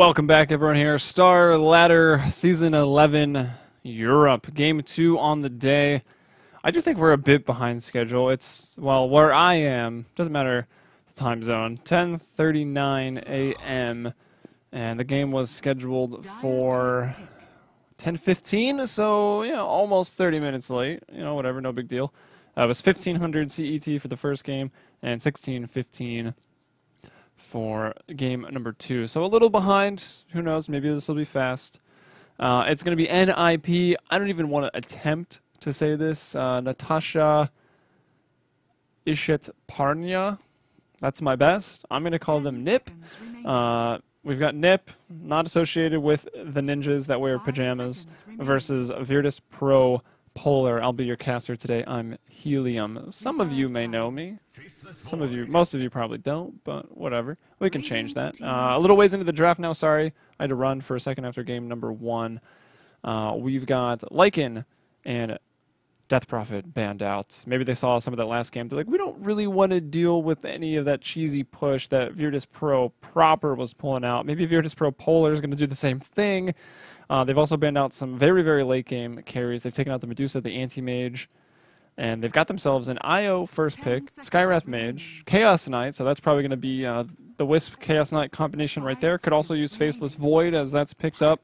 Welcome back, everyone. Here, Starladder Season 11, Europe, Game 2 on the day. I do think we're a bit behind schedule. It's, well, where I am, doesn't matter the time zone, 10:39 a.m., and the game was scheduled for 10:15, so, yeah, almost 30 minutes late. You know, whatever, no big deal. It was 1500 CET for the first game, and 16:15 for game number 2. So a little behind. Who knows? Maybe this will be fast. It's going to be NIP. I don't even want to attempt to say this. Natasha Ishit-Parnya. That's my best. I'm going to call them NIP. We've got NIP, not associated with the ninjas that wear pajamas, versus VP.Polar. I'll be your caster today. I'm Helium. Some of you may know me. Some of you, most of you probably don't, but whatever. We can change that. A little ways into the draft now, sorry. I had to run for a second after game number 1. We've got Lycan and Death Prophet banned out. Maybe they saw some of that last game. They're like, we don't really want to deal with any of that cheesy push that Virtus.Pro proper was pulling out. Maybe Virtus.Polar is going to do the same thing. They've also banned out some very, very late game carries. They've taken out the Medusa, the Anti-Mage, and they've got themselves an IO first pick, Skywrath Mage, Chaos Knight, so that's probably going to be the Wisp Chaos Knight combination right there. Could also use Faceless Void as that's picked up.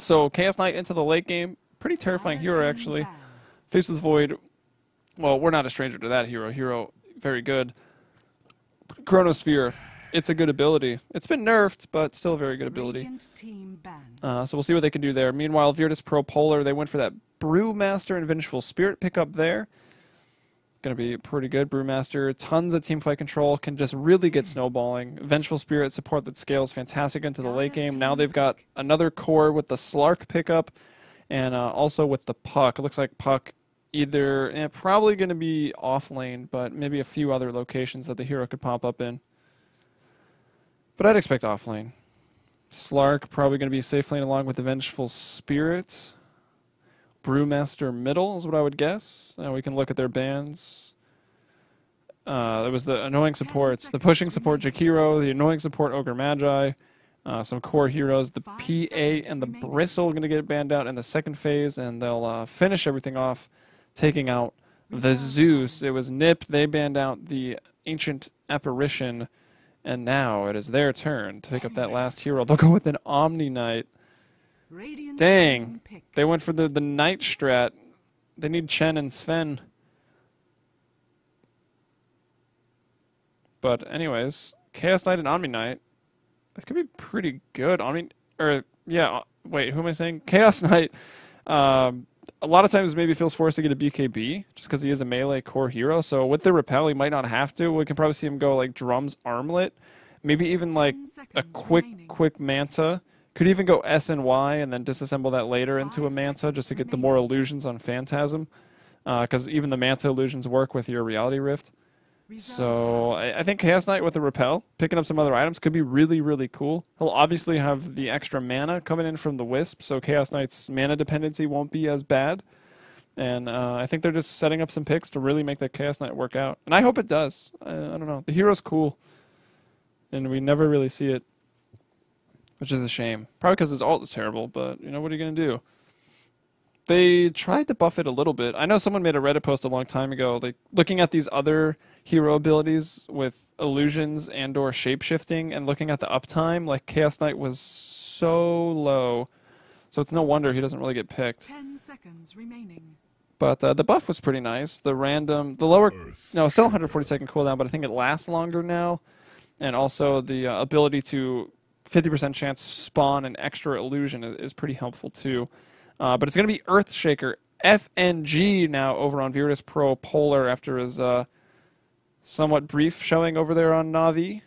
So Chaos Knight into the late game, pretty terrifying hero actually. Faceless Void, well, we're not a stranger to that hero. Hero, very good. Chronosphere, it's a good ability. It's been nerfed, but still a very good ability. So we'll see what they can do there. Meanwhile, Virtus.Polar, they went for that Brewmaster and Vengeful Spirit pickup there. Going to be pretty good. Brewmaster, tons of teamfight control, can just really get snowballing. Vengeful Spirit support that scales fantastic into the late game. Now they've got another core with the Slark pickup, and also with the Puck. It looks like Puck either, probably going to be off lane, but maybe a few other locations that the hero could pop up in. But I'd expect off lane. Slark probably going to be safe lane along with the Vengeful Spirit. Brewmaster middle is what I would guess. We can look at their bans. There was the annoying supports, the pushing support Jakiro, the annoying support Ogre Magi, some core heroes. The PA and the Bristle are going to get banned out in the second phase, and they'll finish everything off, taking out the Zeus. It was NIP. They banned out the Ancient Apparition, and now it is their turn to pick up that last hero. They'll go with an Omni Knight. Dang, they went for the Knight strat. They need Chen and Sven. But anyways, Chaos Knight and Omni Knight. That could be pretty good. Wait, who am I saying? Chaos Knight. A lot of times maybe feels forced to get a BKB just because he is a melee core hero. So with the repel, he might not have to. We can probably see him go like Drum's Armlet. Maybe even like a quick Manta. Could even go S and Y and then disassemble that later into a Manta just to get the more illusions on Phantasm. Because even the Manta illusions work with your Reality Rift. So I think Chaos Knight with the repel, picking up some other items, could be really, really cool. He'll obviously have the extra mana coming in from the Wisp, so Chaos Knight's mana dependency won't be as bad. And I think they're just setting up some picks to really make that Chaos Knight work out. And I hope it does. I don't know. The hero's cool. And we never really see it, which is a shame. Probably because his ult is terrible, but, you know, what are you going to do? They tried to buff it a little bit. I know someone made a Reddit post a long time ago, like looking at these other hero abilities with illusions and or shapeshifting and looking at the uptime, like Chaos Knight was so low. So it's no wonder he doesn't really get picked. 10 seconds remaining. But the buff was pretty nice. The lower, no, still 140-second cooldown, but I think it lasts longer now. And also the ability to 50% chance spawn an extra illusion is pretty helpful too. But it's going to be Earthshaker FNG now over on Virtus.Polar after his somewhat brief showing over there on Na'Vi.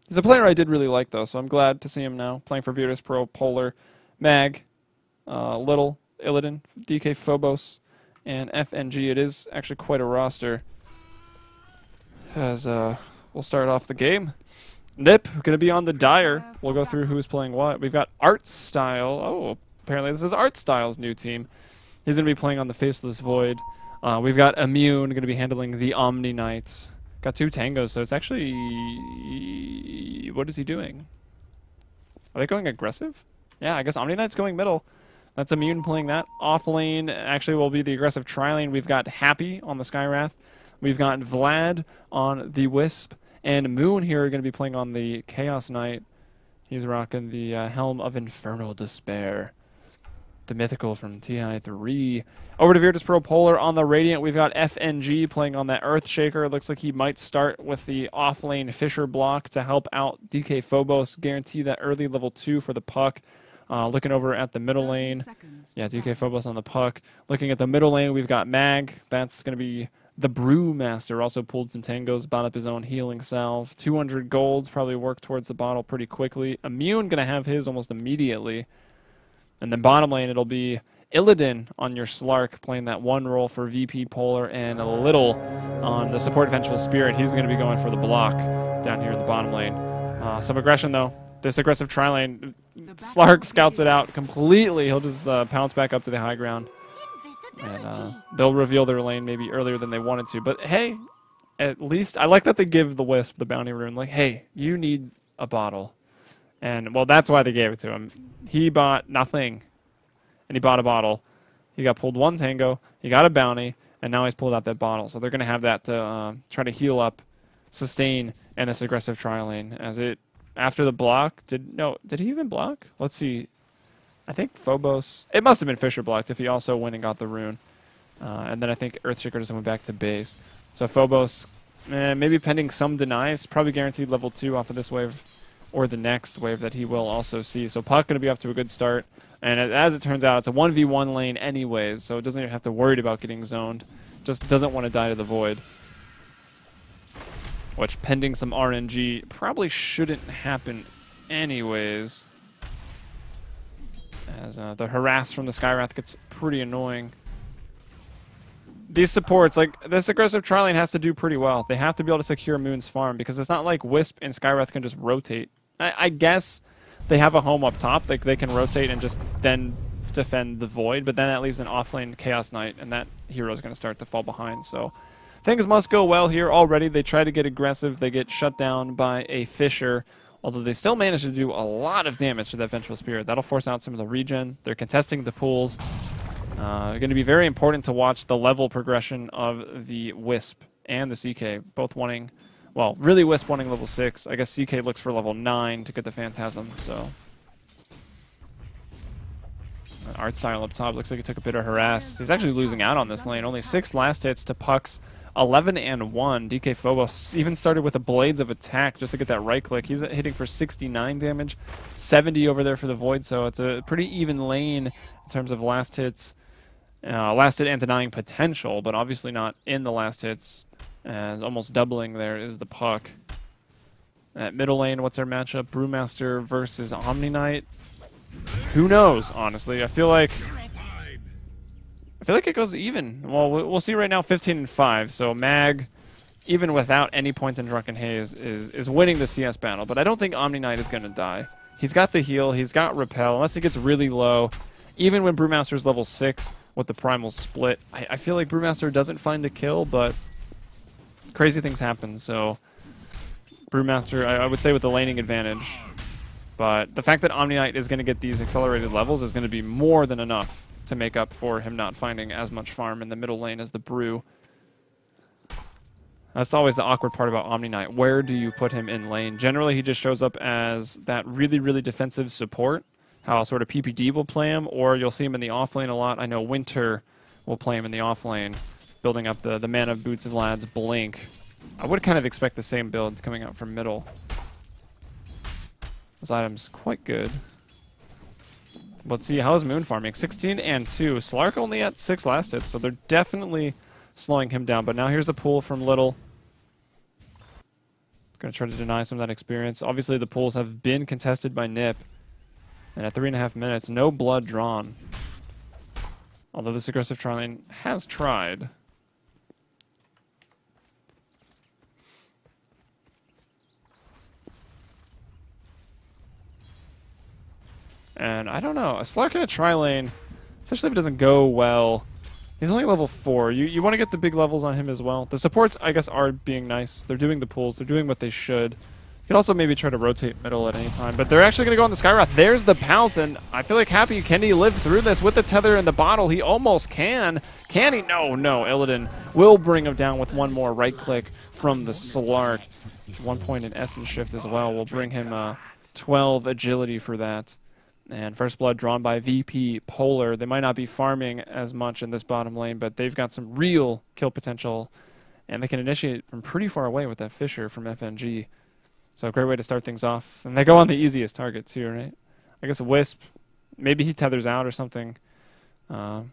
He's a player I did really like though, so I'm glad to see him now playing for Virtus.Polar. Mag, Little, Illidan, DK Phobos, and FNG. It is actually quite a roster. As we'll start off the game. NIP, going to be on the Dire. We'll go through who's playing what. We've got Art Style. Oh, apparently this is Art Style's new team. He's going to be playing on the Faceless Void. We've got Immune, going to be handling the Omni Knights. Got 2 tangos, so it's actually... What is he doing? Are they going aggressive? Yeah, I guess Omni Knight's going middle. That's Immune playing that. Off lane actually will be the aggressive tri-lane. We've got Happy on the Skywrath. We've got Vlad on the Wisp. And Moon here are going to be playing on the Chaos Knight. He's rocking the Helm of Infernal Despair. The mythical from TI3. Over to VP.Polar on the Radiant. We've got FNG playing on that Earthshaker. It looks like he might start with the off-lane Fisher block to help out DK Phobos. Guarantee that early level 2 for the puck. Looking over at the middle lane. Yeah, DK Phobos on the puck. Looking at the middle lane, we've got Mag. That's going to be the Brewmaster. Also pulled some tangos, bought up his own healing salve. 200 golds, probably work towards the bottle pretty quickly. Immune going to have his almost immediately. And then bottom lane, it'll be Illidan on your Slark, playing that one role for VP.Polar, and a little on the support Vengeful Spirit. He's going to be going for the block down here in the bottom lane. Some aggression, though. This aggressive tri-lane, Slark scouts it out completely. He'll just pounce back up to the high ground. And they'll reveal their lane maybe earlier than they wanted to. But hey, at least I like that they give the Wisp the bounty rune. Like, hey, you need a bottle. And, well, that's why they gave it to him. He bought nothing, and he bought a bottle. He got pulled one tango, he got a bounty, and now he's pulled out that bottle. So they're going to have that to try to heal up, sustain, and this aggressive tri-lane. As it, after the block, did he even block? Let's see. I think Phobos, it must have been Fisher blocked if he also went and got the rune. And then I think Earthshaker just went back to base. So Phobos, maybe pending some denies, probably guaranteed level 2 off of this wave, or the next wave that he will also see. So Puck going to be off to a good start. And as it turns out, it's a 1v1 lane anyways, so it doesn't even have to worry about getting zoned. Just doesn't want to die to the void. Which, pending some RNG, probably shouldn't happen anyways. As the harass from the Skywrath gets pretty annoying. These supports, like, this aggressive tri-lane has to do pretty well. They have to be able to secure Moon's farm, because it's not like Wisp and Skywrath can just rotate. I guess they have a home up top. Like, they can rotate and just then defend the Void, but then that leaves an offlane Chaos Knight, and that hero is going to start to fall behind. So things must go well here already. They try to get aggressive. They get shut down by a Fisher, although they still manage to do a lot of damage to that Vengeful Spirit. That'll force out some of the regen. They're contesting the pools. Going to be very important to watch the level progression of the Wisp and the CK, both wanting, well, really Wisp wanting level 6. I guess CK looks for level 9 to get the Phantasm, so. Art style up top looks like he took a bit of harass. He's actually losing out on this lane. Only 6 last hits to Puck's 11 and 1. DK Phobos even started with a Blades of Attack just to get that right click. He's hitting for 69 damage, 70 over there for the Void, so it's a pretty even lane in terms of last hits. Last hit and denying potential, but obviously not in the last hits, as almost doubling there is the Puck. At middle lane, what's our matchup? Brewmaster versus Omni Knight. Who knows, honestly. I feel like it goes even. Well, we'll see right now, 15 and 5. So Mag, even without any points in Drunken Haze, is winning the CS battle. But I don't think Omni Knight is going to die. He's got the heal. He's got Repel. Unless he gets really low. Even when Brewmaster's level 6 with the Primal Split, I feel like Brewmaster doesn't find a kill, but crazy things happen. So Brewmaster, I would say, with the laning advantage. But the fact that Omni Knight is going to get these accelerated levels is going to be more than enough to make up for him not finding as much farm in the middle lane as the Brew. That's always the awkward part about Omni Knight. Where do you put him in lane? Generally, he just shows up as that really, really defensive support, how sort of PPD will play him, or you'll see him in the off lane a lot. I know Winter will play him in the off lane, building up the Mana Boots of Vlad's Blink. I would kind of expect the same build coming out from middle. This item's quite good. Let's see, how is Moon farming? 16 and 2. Slark only at 6 last hits, so they're definitely slowing him down. But now here's a pull from Little. Going to try to deny some of that experience. Obviously, the pulls have been contested by Nip. And at 3.5 minutes, no blood drawn. Although this aggressive tri-lane has tried. And I don't know, a Slark in a tri-lane, especially if it doesn't go well, he's only level 4. You want to get the big levels on him as well. The supports, I guess, are being nice. They're doing the pulls. They're doing what they should. Could also maybe try to rotate middle at any time, but they're actually going to go on the Skywrath. There's the pounce, and I feel like Happy, can he live through this with the tether in the bottle? He almost can. Can he? No, no. Illidan will bring him down with one more right click from the Slark. 1 point in Essence Shift as well will bring him 12 agility for that. And first blood drawn by VP.Polar. They might not be farming as much in this bottom lane, but they've got some real kill potential, and they can initiate from pretty far away with that Fissure from FNG. So a great way to start things off. And they go on the easiest target too, right? I guess a Wisp. Maybe he tethers out or something. But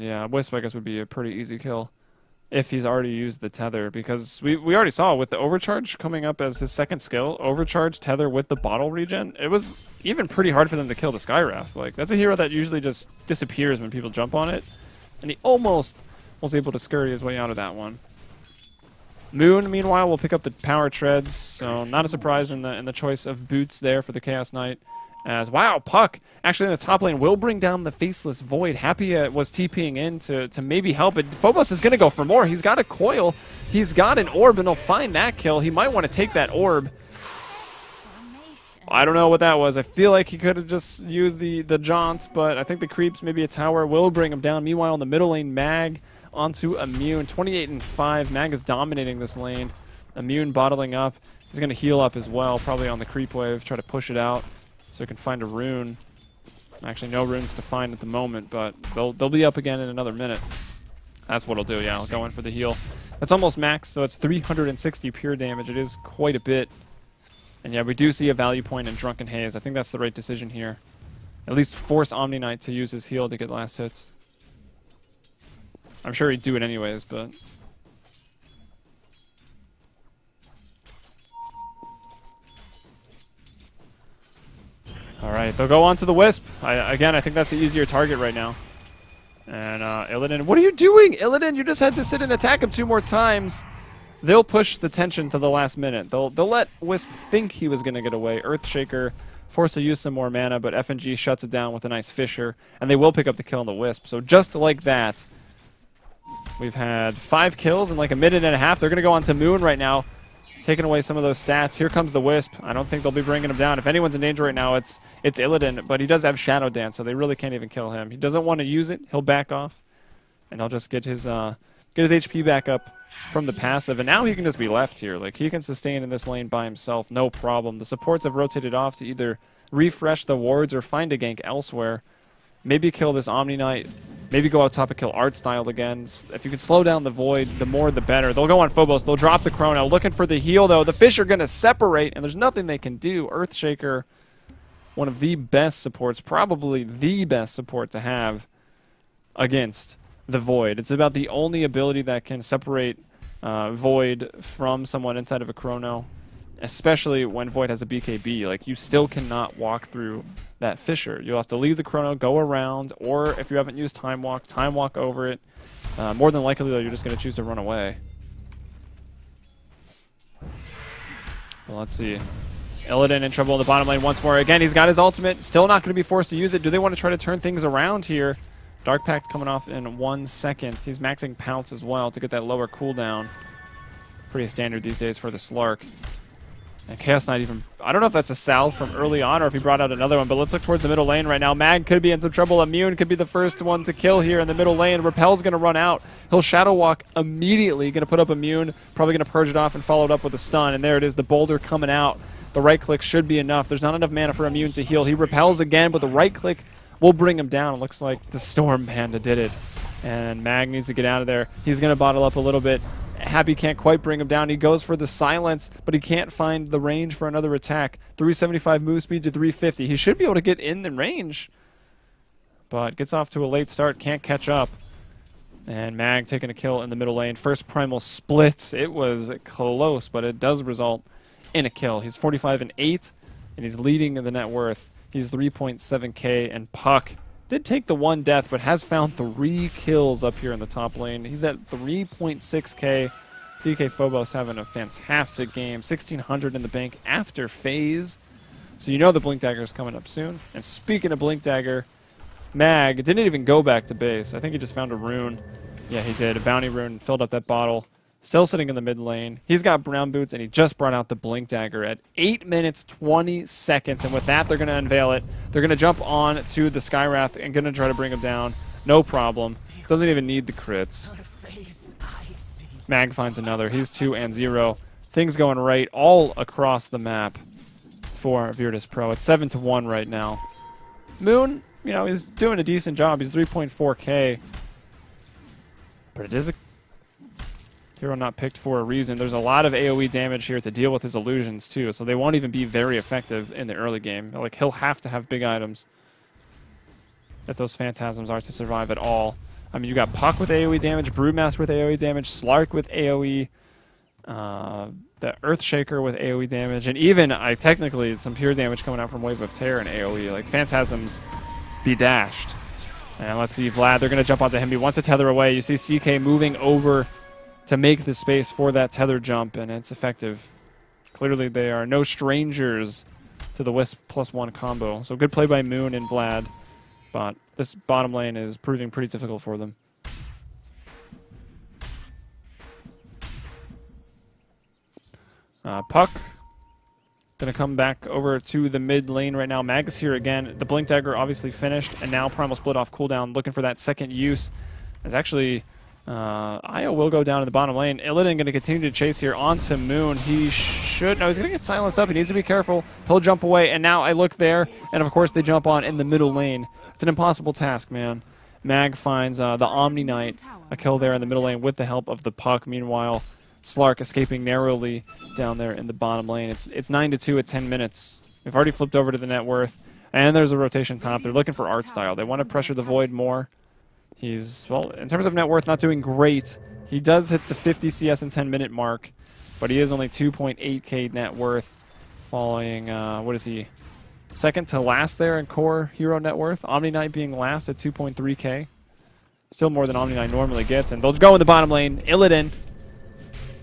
yeah, Wisp I guess would be a pretty easy kill if he's already used the tether, because we already saw with the overcharge coming up as his second skill, overcharge tether with the bottle regen, it was even pretty hard for them to kill the Skywrath. Like, that's a hero that usually just disappears when people jump on it, and he almost was able to scurry his way out of that one. Moon, meanwhile, will pick up the power treads, so not a surprise in the choice of boots there for the Chaos Knight. As, wow, Puck actually in the top lane will bring down the Faceless Void. Happy was TPing in to maybe help it. Phobos is going to go for more. He's got a coil. He's got an orb, and he'll find that kill. He might want to take that orb. I don't know what that was. I feel like he could have just used the jaunt, but I think the creeps, maybe a tower, will bring him down. Meanwhile, in the middle lane, Mag onto Immune. 28 and 5. Mag is dominating this lane. Immune bottling up. He's going to heal up as well, probably on the creep wave, try to push it out so he can find a rune. Actually, no runes to find at the moment, but they'll be up again in another minute. That's what I'll do, yeah. I'll go in for the heal. That's almost max, so it's 360 pure damage. It is quite a bit. And yeah, we do see a value point in Drunken Haze. I think that's the right decision here. At least force Omni Knight to use his heal to get last hits. I'm sure he'd do it anyways, but... Alright, they'll go on to the Wisp. Again, I think that's the easier target right now. And Illidan, what are you doing? Illidan, you just had to sit and attack him 2 more times. They'll push the tension to the last minute. They'll let Wisp think he was going to get away. Earthshaker forced to use some more mana, but FNG shuts it down with a nice Fissure. And they will pick up the kill on the Wisp. So just like that, we've had 5 kills in like a minute and a half. They're going to go on to Moon right now, taking away some of those stats. Here comes the Wisp. I don't think they'll be bringing him down. If anyone's in danger right now, it's Illidan, but he does have Shadow Dance, so they really can't even kill him. He doesn't want to use it. He'll back off, and he'll just get his HP back up from the passive, and now he can just be left here. Like, he can sustain in this lane by himself, no problem. The supports have rotated off to either refresh the wards or find a gank elsewhere. Maybe kill this Omni Knight. Maybe go out top and kill Art Style again. If you can slow down the Void, the more the better. They'll go on Phobos. They'll drop the Chrono. Looking for the heal, though. The fish are going to separate, and there's nothing they can do. Earthshaker, one of the best supports, probably the best support to have against the Void. It's about the only ability that can separate Void from someone inside of a Chrono, especially when Void has a BKB. Like, you still cannot walk through that Fissure. You'll have to leave the Chrono, go around, or if you haven't used Time Walk over it. More than likely, though, you're just going to choose to run away. Well, let's see. Illidan in trouble in the bottom lane once more. Again, he's got his ultimate. Still not going to be forced to use it. Do they want to try to turn things around here? Dark Pact coming off in 1 second. He's maxing Pounce as well to get that lower cooldown. Pretty standard these days for the Slark. And Chaos Knight even... I don't know if that's a salve from early on or if he brought out another one, but let's look towards the middle lane right now. Mag could be in some trouble. Immune could be the first one to kill here in the middle lane. Repel's going to run out. He'll Shadow Walk immediately. Going to put up Immune. Probably going to purge it off and follow it up with a stun. And there it is, the boulder coming out. The right click should be enough. There's not enough mana for Immune to heal. He repels again, but the right click will bring him down. It looks like the Storm Panda did it. And Mag needs to get out of there. He's going to bottle up a little bit. Happy can't quite bring him down. He goes for the silence, but he can't find the range for another attack. 375 move speed to 350. He should be able to get in the range, but gets off to a late start, can't catch up. And Mag taking a kill in the middle lane. First Primal splits. It was close, but it does result in a kill. He's 45 and 8, and he's leading in the net worth. He's 3.7k, and Puck did take the 1 death, but has found 3 kills up here in the top lane. He's at 3.6k. DK Phobos having a fantastic game. 1,600 in the bank after phase. So you know the Blink Dagger is coming up soon. And speaking of Blink Dagger, Mag didn't even go back to base. I think he just found a rune. Yeah, he did. A bounty rune, filled up that bottle. Still sitting in the mid lane. He's got brown boots, and he just brought out the blink dagger at 8 minutes, 20 seconds. And with that, they're going to unveil it. They're going to jump on to the Skywrath and going to try to bring him down. No problem. Doesn't even need the crits. Mag finds another. He's 2 and 0. Things going right all across the map for Virtus.Pro. It's 7-1 right now. Moon, you know, he's doing a decent job. He's 3.4K. But it is a hero not picked for a reason. There's a lot of AoE damage here to deal with his illusions, too. So they won't even be very effective in the early game. Like, he'll have to have big items if those phantasms are to survive at all. I mean, you got Puck with AoE damage, Broodmaster with AoE damage, Slark with AoE, the Earthshaker with AoE damage, and even, technically, some pure damage coming out from Wave of Terror and AoE. Like, phantasms be dashed. And let's see, Vlad, they're going to jump onto him. He wants to tether away. You see CK moving over to make the space for that tether jump, and it's effective. Clearly, they are no strangers to the Wisp +1 combo. So good play by Moon and Vlad. But this bottom lane is proving pretty difficult for them. Puck going to come back over to the mid lane right now. Mag is here again. The Blink Dagger obviously finished, and now Primal Split off cooldown, looking for that second use. As actually, Io will go down in the bottom lane. Illidan going to continue to chase here onto Moon. He should... No, he's going to get silenced up. He needs to be careful. He'll jump away, and now I look there, and of course they jump on in the middle lane. It's an impossible task, man. Mag finds the Omni Knight, a kill there in the middle lane with the help of the Puck. Meanwhile, Slark escaping narrowly down there in the bottom lane. It's 9-2 at 10 minutes. We've already flipped over to the net worth, and there's a rotation top. They're looking for art style. They want to pressure the Void more. He's, well, in terms of net worth, not doing great. He does hit the 50 CS in 10-minute mark, but he is only 2.8k net worth, falling, what is he? Second to last there in core hero net worth. Omni Knight being last at 2.3k. Still more than Omni Knight normally gets. And they'll go in the bottom lane. Illidan.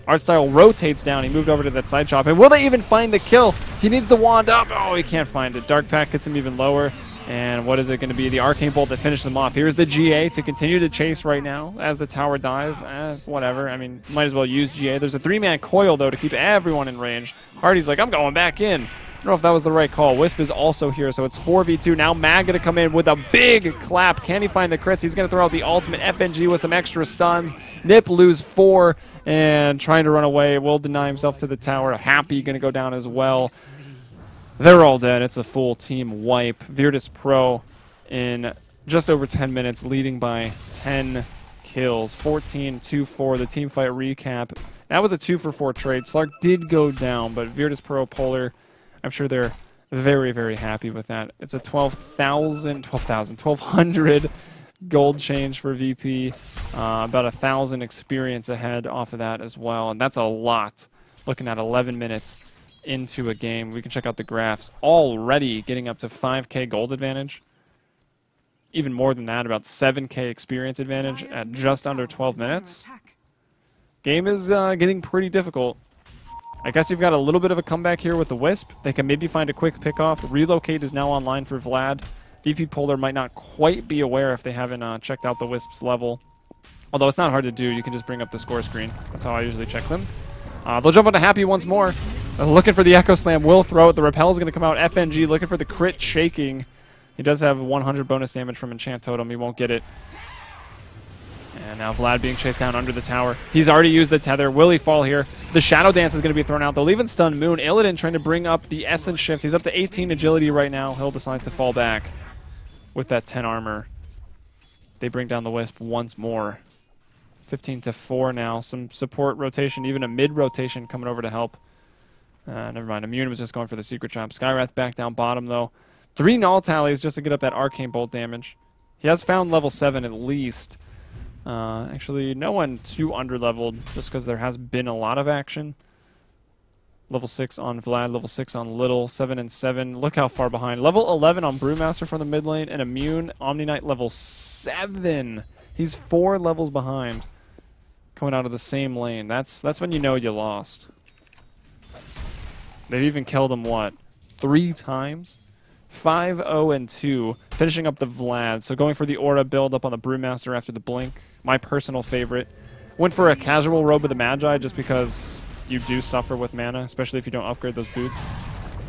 Artstyle rotates down. He moved over to that side shop. And will they even find the kill? He needs the wand up. Oh, he can't find it. Dark Pack hits him even lower. And what is it going to be? The Arcane Bolt that finishes them off. Here's the GA to continue to chase right now as the tower dive. Whatever. I mean, might as well use GA. There's a 3-man coil, though, to keep everyone in range. Hardy's like, I'm going back in. I don't know if that was the right call. Wisp is also here, so it's 4v2. Now Mag going to come in with a big clap. Can he find the crits? He's going to throw out the ultimate FNG with some extra stuns. Nip lose 4 and trying to run away. Will deny himself to the tower. Happy going to go down as well. They're all dead. It's a full team wipe. Virtus.Pro in just over 10 minutes, leading by 10 kills. 14-2-4. The team fight recap. That was a 2-for-4 trade. Slark did go down, but Virtus.Pro, Polar, I'm sure they're very, very happy with that. It's a 1,200 gold change for VP. About 1,000 experience ahead off of that as well. And that's a lot. Looking at 11 minutes into a game. We can check out the graphs. Already getting up to 5k gold advantage. Even more than that, about 7k experience advantage at just under 12 minutes. Game is getting pretty difficult. I guess you've got a little bit of a comeback here with the Wisp. They can maybe find a quick pickoff. Relocate is now online for Vlad. VP.Polar might not quite be aware if they haven't checked out the Wisp's level. Although it's not hard to do. You can just bring up the score screen. That's how I usually check them. They'll jump onto Happy once more. Looking for the Echo Slam. Will throw it. The Repel is going to come out. FNG looking for the crit shaking. He does have 100 bonus damage from Enchant Totem. He won't get it. And now Vlad being chased down under the tower. He's already used the tether. Will he fall here? The Shadow Dance is going to be thrown out. They'll even stun Moon. Illidan trying to bring up the Essence Shift. He's up to 18 agility right now. He'll decide to fall back with that 10 armor. They bring down the Wisp once more. 15-4 now. Some support rotation, even a mid-rotation coming over to help. Never mind. Immune was just going for the secret jump. Skywrath back down bottom, though. 3 null tallies just to get up that Arcane Bolt damage. He has found level 7 at least. Actually, no one too underleveled, just because there has been a lot of action. Level 6 on Vlad, level 6 on Little, 7 and 7. Look how far behind. Level 11 on Brewmaster from the mid lane, and Immune, Omni Knight level 7. He's 4 levels behind, coming out of the same lane. That's when you know you lost. They've even killed him, what, 3 times? 5-0-2, finishing up the Vlad. So going for the Aura build up on the Brewmaster after the Blink. My personal favorite. Went for a casual Robe of the Magi just because you do suffer with mana, especially if you don't upgrade those boots.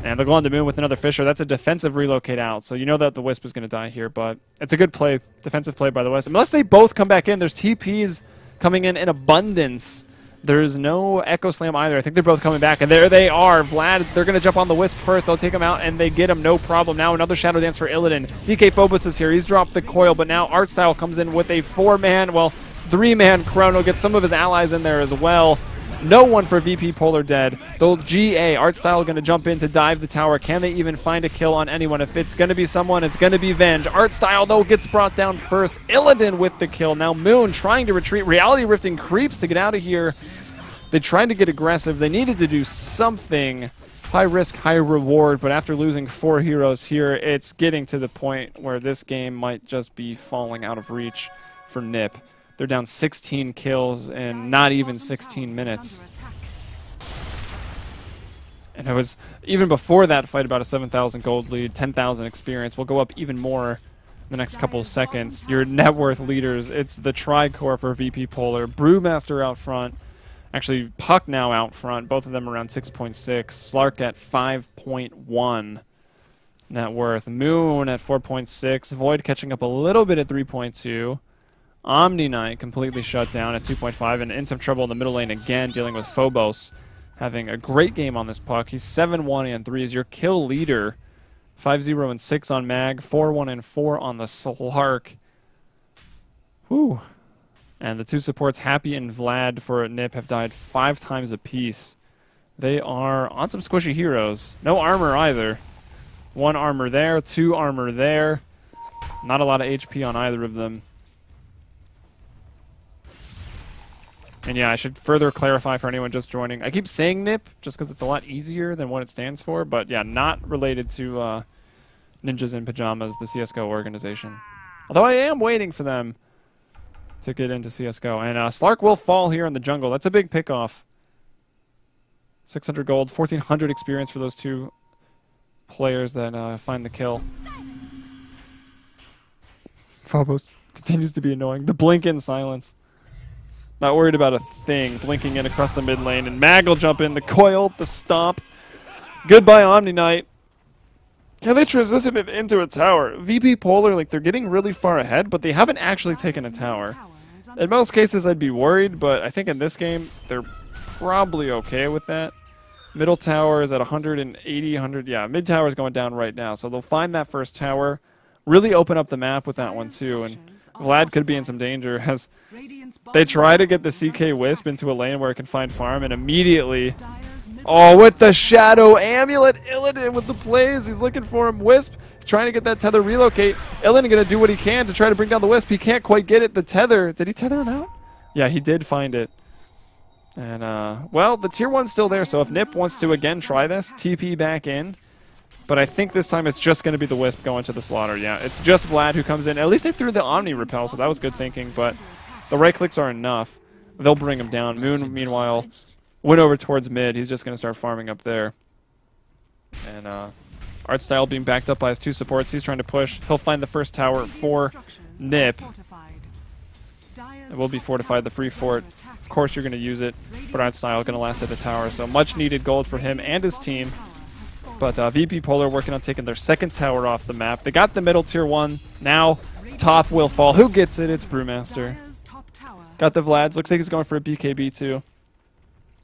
And they'll go on the moon with another Fisher. That's a defensive relocate out, so you know that the Wisp is going to die here, but it's a good play, defensive play by the Wisp. Unless they both come back in, there's TPs coming in abundance. There's no Echo Slam either. I think they're both coming back, and there they are. Vlad, they're going to jump on the Wisp first. They'll take him out, and they get him, no problem. Now another Shadow Dance for Illidan. DK Phobos is here. He's dropped the coil, but now Artstyle comes in with a 4-man, well, 3-man Chrono. Gets some of his allies in there as well. No one for VP.Polar dead. They'll GA. Artstyle going to jump in to dive the tower. Can they even find a kill on anyone? If it's going to be someone, it's going to be Venge. Artstyle, though, gets brought down first. Illidan with the kill. Now Moon trying to retreat. Reality Rifting creeps to get out of here. They tried to get aggressive. They needed to do something. High risk, high reward. But after losing 4 heroes here, it's getting to the point where this game might just be falling out of reach for Nip. They're down 16 kills in not even 16 minutes. And it was, even before that fight, about a 7,000 gold lead, 10,000 experience. We'll go up even more in the next couple of seconds. Your net worth leaders, it's the Tricore for VP.Polar. Brewmaster out front. Actually, Puck now out front. Both of them around 6.6. Slark at 5.1 net worth. Moon at 4.6. Void catching up a little bit at 3.2. Omni Knight completely shut down at 2.5 and in some trouble in the middle lane again, dealing with Phobos. Having a great game on this Puck. He's 7-1 and 3 is your kill leader. 5-0 and 6 on Mag. 4-1 and 4 on the Slark. Whew. And the 2 supports, Happy and Vlad for Nip, have died 5 times apiece. They are on some squishy heroes. No armor either. 1 armor there, 2 armor there. Not a lot of HP on either of them. And yeah, I should further clarify for anyone just joining. I keep saying Nip just because it's a lot easier than what it stands for. But yeah, not related to Ninjas in Pajamas, the CSGO organization. Although I am waiting for them to get into CSGO. And Slark will fall here in the jungle. That's a big pickoff. 600 gold, 1,400 experience for those 2 players that find the kill. Phobos continues to be annoying. The blink in silence. Not worried about a thing. Blinking in across the mid lane. And Mag will jump in. The coil, the stomp. Goodbye, Omni Knight. Can they transition it into a tower? VP.Polar, like, they're getting really far ahead, but they haven't actually taken a tower. In most cases, I'd be worried, but I think in this game, they're probably okay with that. Middle tower is at 180, 100. Yeah, mid tower is going down right now. So they'll find that first tower. Really open up the map with that one, too. And Vlad could be in some danger as they try to get the CK Wisp into a lane where it can find farm, and immediately... Oh, with the Shadow Amulet, Illidan with the plays. He's looking for him. Wisp trying to get that tether relocate. Illidan going to do what he can to try to bring down the Wisp. He can't quite get it. The tether, did he tether him out? Yeah, he did find it. And, well, the tier 1's still there, so if Nip wants to again try this, TP back in. But I think this time it's just going to be the Wisp going to the slaughter. Yeah, it's just Vlad who comes in. At least they threw the Omni Repel, so that was good thinking. But the right clicks are enough. They'll bring him down. Moon, meanwhile, went over towards mid. He's just going to start farming up there. And Artstyle being backed up by his 2 supports. He's trying to push. He'll find the first tower for Nip. It will be fortified, the free fort. Of course you're going to use it, but Artstyle going to last at the tower. So much needed gold for him and his team. But VP.Polar working on taking their 2nd tower off the map. They got the middle tier 1. Now top will fall. Who gets it? It's Brewmaster. Got the Vlads. Looks like he's going for a BKB too.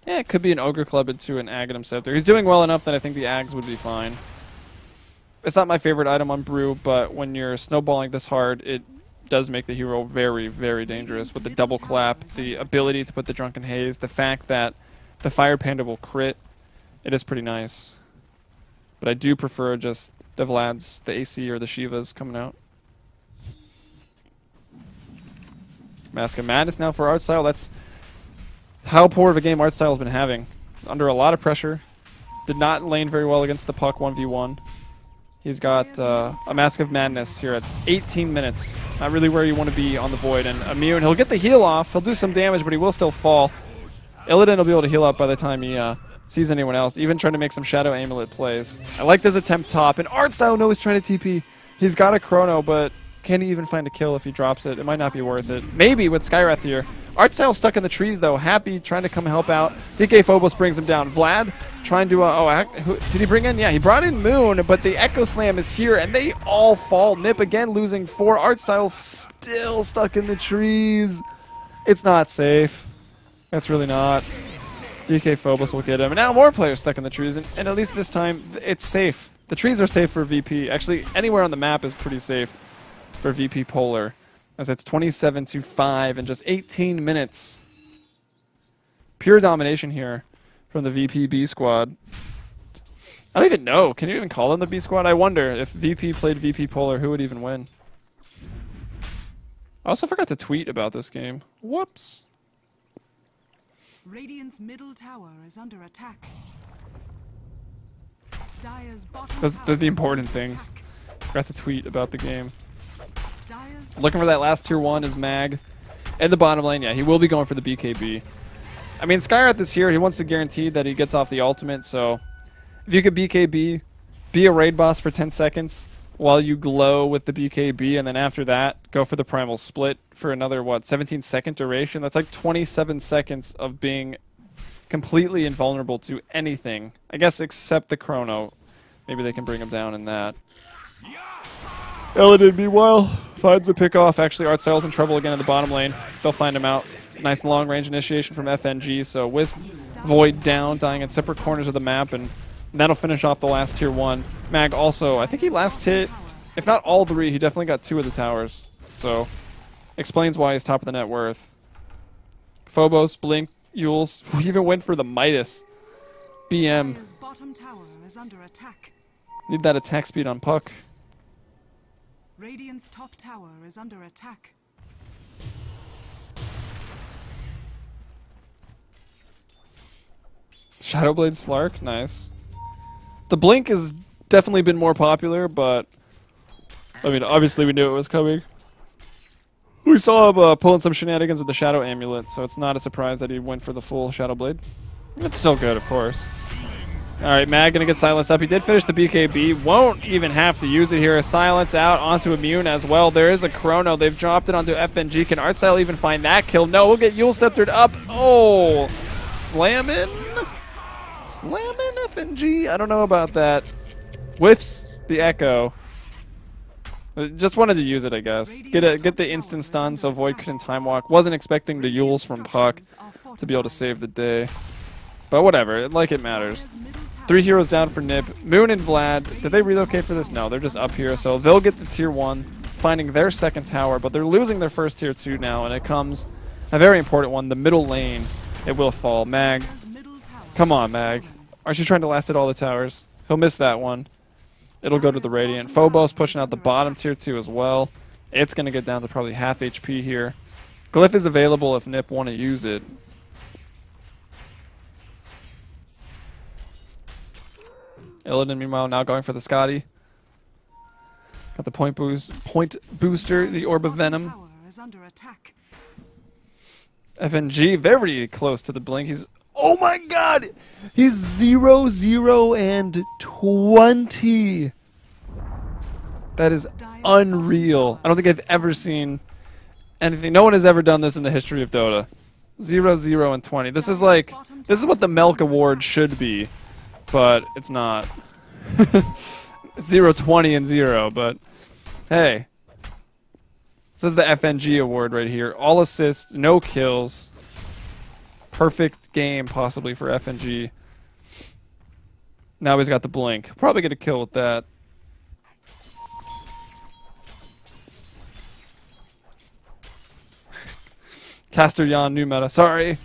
Yeah, it could be an Ogre Club into an Aghanim Scepter. He's doing well enough that I think the Ags would be fine. It's not my favorite item on Brew, but when you're snowballing this hard, it does make the hero very, very dangerous with the double clap, the ability to put the Drunken Haze, the fact that the Fire Panda will crit. It is pretty nice. But I do prefer just the Vlads, the AC, or the Shivas coming out. Mask of Madness now for Artstyle. That's how poor of a game Artstyle has been having. Under a lot of pressure. Did not lane very well against the Puck 1v1. He's got a Mask of Madness here at 18 minutes. Not really where you want to be on the Void. And Immune, he'll get the heal off. He'll do some damage, but he will still fall. Illidan will be able to heal up by the time he sees anyone else. Even trying to make some Shadow Amulet plays. I liked his attempt top. And Artstyle knows he's trying to TP. He's got a Chrono, but can he even find a kill if he drops it? It might not be worth it. Maybe with Skywrath here. Artstyle stuck in the trees, though. Happy trying to come help out. DK Phobos brings him down. Vlad trying to... did he bring in? Yeah, he brought in Moon, but the Echo Slam is here, and they all fall. Nip again losing 4. Artstyle still stuck in the trees. It's not safe. That's really not. DK Phobos will get him. And now more players stuck in the trees, and at least this time, it's safe. The trees are safe for VP. Actually, anywhere on the map is pretty safe for VP.Polar, as it's 27-5 in just 18 minutes. Pure domination here from the VP B squad. I don't even know. Can you even call them the B squad? I wonder if VP played VP.Polar, who would even win? I also forgot to tweet about this game. Whoops. Radiant's middle tower is under attack. Dire's bottom Those tower are the is important under things. attack. Forgot to tweet about the game. Dire's Looking for that last tier 1 is Mag. In the bottom lane, yeah, he will be going for the BKB. I mean, Skywrath is here. He wants to guarantee that he gets off the ultimate, so if you could BKB, be a raid boss for 10 seconds while you glow with the BKB, and then after that, go for the primal split for another, 17-second duration? That's like 27 seconds of being completely invulnerable to anything. I guess except the chrono. Maybe they can bring him down in that. Illidan, meanwhile, finds the pick-off. Actually, Artstyle's in trouble again in the bottom lane. They'll find him out. Nice long-range initiation from FNG, so Wisp, Void down, dying in separate corners of the map, and that'll finish off the last tier 1. Mag also, I think he last hit, if not all 3, he definitely got 2 of the towers. So, explains why he's top of the net worth. Phobos, Blink, Yules, we even went for the Midas. BM. Dire's bottom tower is under attack. Need that attack speed on Puck. Radiant's top tower is under attack. Shadowblade Slark, nice. The Blink has definitely been more popular, but I mean, obviously we knew it was coming. We saw him pulling some shenanigans with the Shadow Amulet, so it's not a surprise that he went for the full Shadowblade. It's still good, of course. Alright, Mag gonna get silenced up. He did finish the BKB. Won't even have to use it here. A silence out onto Immune as well. There is a chrono. They've dropped it onto FNG. Can Artstyle even find that kill? No, we'll get Yule Sceptered up. Oh! Slamming? Slamming FNG? I don't know about that. Whiffs the Echo. Just wanted to use it, I guess. Get the instant stun so Void couldn't time walk. Wasn't expecting the Yules from Puck to be able to save the day. But whatever, like it matters. 3 heroes down for Nip. Moon and Vlad, did they relocate for this? No, they're just up here. So they'll get the tier 1, finding their second tower, but they're losing their first tier 2 now, and it comes a very important one, the middle lane. It will fall. Mag, come on, Mag. Aren't you trying to last at all the towers? He'll miss that one. It'll go to the Radiant. Phobos pushing out the bottom tier 2 as well. It's going to get down to probably half HP here. Glyph is available if Nip want to use it. Illidan, meanwhile, now going for the Scotty. Got the point booster, the Orb of Venom. FNG very close to the Blink. He's, oh my god! He's 0, 0, and 20. That is unreal. I don't think I've ever seen anything. No one has ever done this in the history of Dota. 0, 0, and 20. This is like, this is what the Melk Award should be. But it's not. It's 0, 20, and 0, but hey. This is the FNG award right here. All assists, no kills. Perfect game, possibly, for FNG. Now he's got the Blink. Probably get a kill with that. Caster yawn, new meta. Sorry.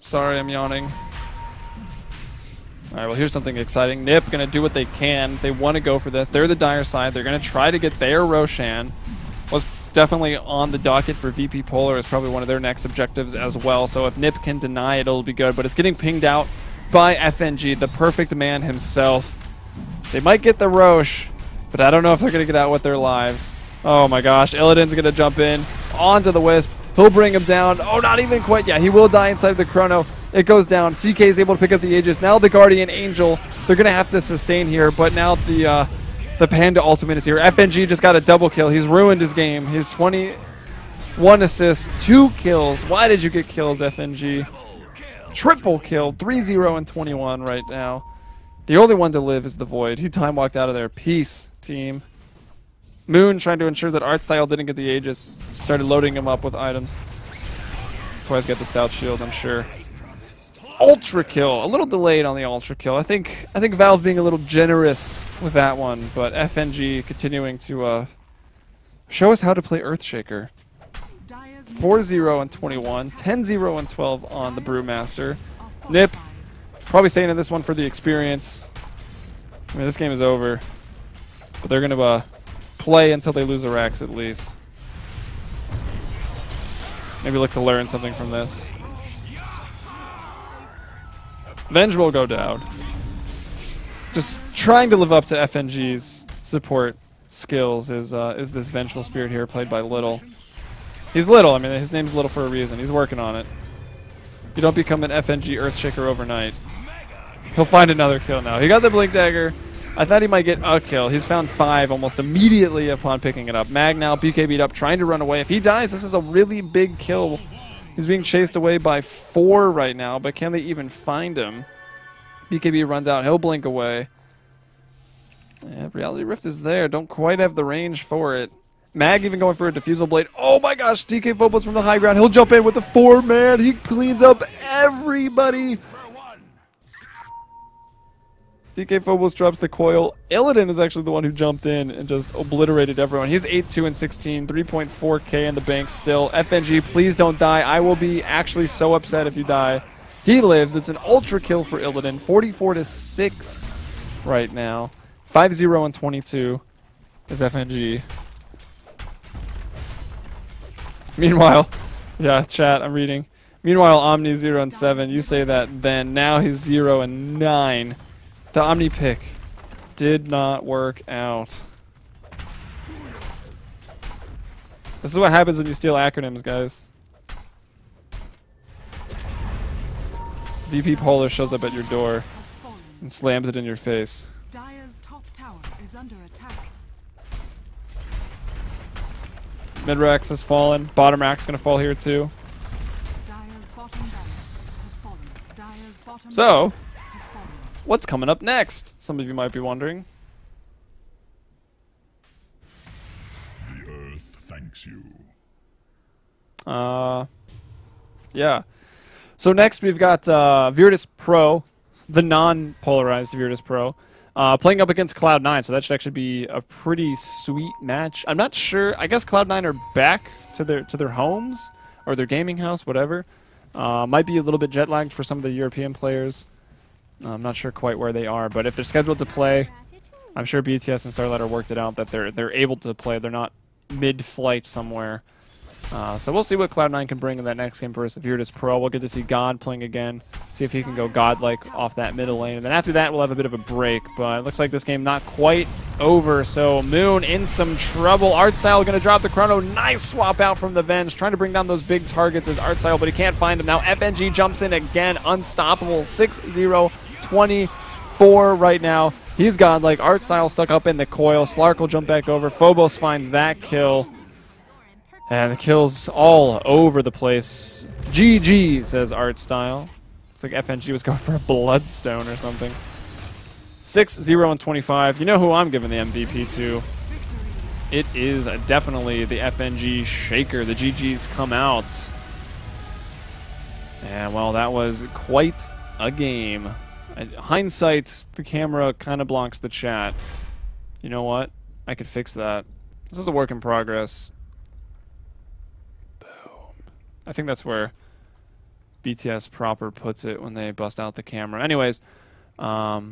Sorry, I'm yawning. Alright, well, here's something exciting. Nip going to do what they can. They want to go for this. They're the dire side. They're going to try to get their Roshan. Was definitely on the docket for VP.Polar. Is probably one of their next objectives as well. So if Nip can deny it, it'll be good. But it's getting pinged out by FNG, the perfect man himself. They might get the Rosh, but I don't know if they're going to get out with their lives. Oh my gosh, Illidan's going to jump in onto the Wisp. He'll bring him down. Oh, not even quite. Yeah, he will die inside the Chrono. It goes down. CK is able to pick up the Aegis. Now the Guardian Angel. They're going to have to sustain here, but now the Panda ultimate is here. FNG just got a double kill. He's ruined his game. His 20 1 assist, 2 kills. Why did you get kills, FNG? Triple kill, 3-0 and 21 right now. The only one to live is the Void. He time walked out of there. Peace, team. Moon trying to ensure that Artstyle didn't get the Aegis. Started loading him up with items. That's why he's got the Stout Shield, I'm sure. Ultra kill. A little delayed on the ultra kill. I think Valve being a little generous with that one, but FNG continuing to show us how to play Earthshaker. 4-0 and 21, 10-0 and 12 on the Brewmaster. Nip probably staying in this one for the experience. I mean, this game is over, but they're going to play until they lose a Rex at least. Maybe look to learn something from this. Venge will go down. Just trying to live up to FNG's support skills is this Vengeful Spirit here, played by Little. He's Little. I mean, his name's Little for a reason. He's working on it. You don't become an FNG Earthshaker overnight. He'll find another kill now. He got the Blink Dagger. I thought he might get a kill. He's found 5 almost immediately upon picking it up. Mag now, BK beat up, trying to run away. If he dies, this is a really big kill. He's being chased away by 4 right now, but can they even find him? BKB runs out. He'll blink away. Yeah, Reality Rift is there. Don't quite have the range for it. Mag even going for a Diffusal Blade. Oh my gosh, DK Phobos from the high ground. He'll jump in with the 4-man. He cleans up everybody. DK Phobos drops the coil. Illidan is actually the one who jumped in and just obliterated everyone. He's 8-2 and 16, 3.4k in the bank still. FNG, please don't die. I will be actually so upset if you die. He lives. It's an ultra kill for Illidan. 44-6 right now. 5-0 and 22 is FNG. Meanwhile, yeah, chat, I'm reading. Meanwhile, Omni 0 and 7. You say that then. Now he's 0 and 9. The Omni pick did not work out. This is what happens when you steal acronyms, guys. VP.Polar shows up at your door and slams it in your face. Dire's top tower is under attack. Mid-Rax has fallen. Bottom Rack's going to fall here too. Dire's bottom barracks has fallen. Dire's bottom So, barracks has fallen. what's coming up next? Some of you might be wondering. The earth thanks you. Yeah. So next we've got Virtus Pro, the non-polarized Virtus Pro, playing up against Cloud9. So that should actually be a pretty sweet match. I'm not sure. I guess Cloud9 are back to their homes or their gaming house, whatever. Might be a little bit jet lagged for some of the European players. I'm not sure quite where they are, but if they're scheduled to play, I'm sure BTS and Starladder worked it out that they're able to play. They're not mid-flight somewhere. So we'll see what Cloud9 can bring in that next game versus Virtus Pro. We'll get to see God playing again, see if he can go godlike off that middle lane. And then after that, we'll have a bit of a break. But it looks like this game not quite over. So Moon in some trouble. Artstyle going to drop the Chrono. Nice swap out from the Venge, trying to bring down those big targets as Artstyle, but he can't find him. Now FNG jumps in again, unstoppable. 6-0, 24 right now. He's godlike. Artstyle stuck up in the coil. Slark will jump back over. Phobos finds that kill. And the kills all over the place. GG, says Artstyle. Looks like FNG was going for a Bloodstone or something. 6-0 and 25. You know who I'm giving the MVP to? It is definitely the FNG Shaker. The GGs come out. And, well, that was quite a game. In hindsight, the camera kind of blocks the chat. You know what? I could fix that. This is a work in progress. I think that's where BTS proper puts it when they bust out the camera. Anyways, that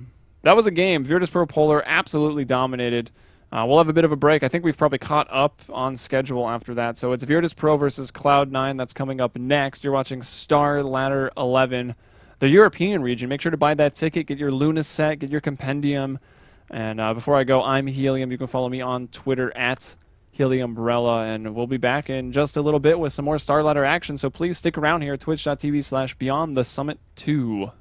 was a game. VP.Polar absolutely dominated. We'll have a bit of a break. I think we've probably caught up on schedule after that. So it's Virtus Pro versus Cloud9 that's coming up next. You're watching Starladder 11, the European region. Make sure to buy that ticket, get your Luna set, get your compendium. And before I go, I'm Helium. You can follow me on Twitter at Heliumbrella, and we'll be back in just a little bit with some more Starladder action, so please stick around here at twitch.tv/BeyondTheSummit2.